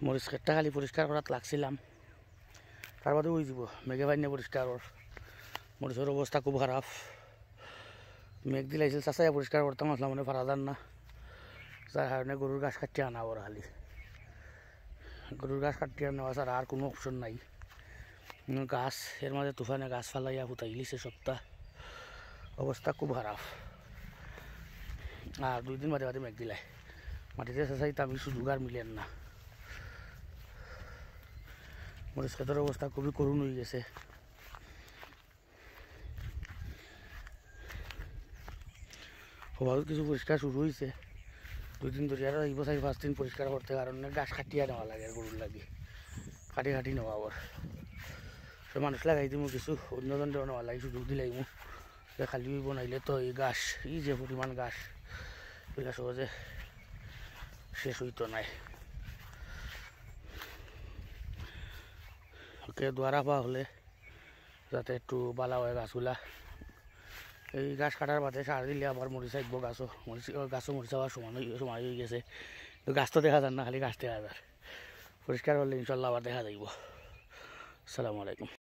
মরিচ খেতটা খালি পরিষ্কার করাত লাগছিলাম, তার বাদে ওই যাব মেঘে পাইনি পরিষ্কার ওর। মরিচের অবস্থা খুব খারাপ, মেঘ দিলাইছিল চাচাই পরিষ্কার করতাম আসলাম মানে পারা যান না, যার কারণে গরুর ঘাস কাটিয়ে আনা ওর খালি। গরুর ঘাস কাটিয়ে নেওয়া ছাড়া আর কোনো অপশন নাই। গাছ এর মাঝে তুফানে গাছ ফালাইয়া ফুটাই গেছে সপ্তাহ, অবস্থা খুব খারাপ। আর 2 দিন বাদে বাদে মেঘ দিলাই, মাটিতে চাচাইতে আমি সুযোগ আর মিলেন না। মরিচ ক্ষেতের অবস্থা খুবই করুণ হয়ে গেছে। সবাই কিছু পরিষ্কার শুরু হয়েছে, 2 দিন ধরে আর এই 4-5 দিন পরিষ্কার করতে কারণে গাছ কাটিয়ে নেওয়া লাগে, গরুর লাগে কাটি কাটি নেওয়া আবার। সে মানুষ লাগাই দিব কিছু অন্যজন নেওয়া লাগে, সুযোগ দিলাই মু খালি বনাইলে তো এই গাছ এই যে পরিমাণ গাছ এগুলা সহজে শেষ হইতো নাই। ওকে দ্বারা পাওয়া হলে যাতে একটু বালা হয় গাছগুলা। এই গাছ কাটার বাদে সার দিলে আবার মরিচ আসব, গাছও মরিচ হওয়ার সময় হয়ে গেছে। তো গাছ তো দেখা যান না, খালি গাছ দেখা যায়। পরিষ্কার করলে ইনশাল্লাহ আবার দেখা যাইব। আসসালামু আলাইকুম।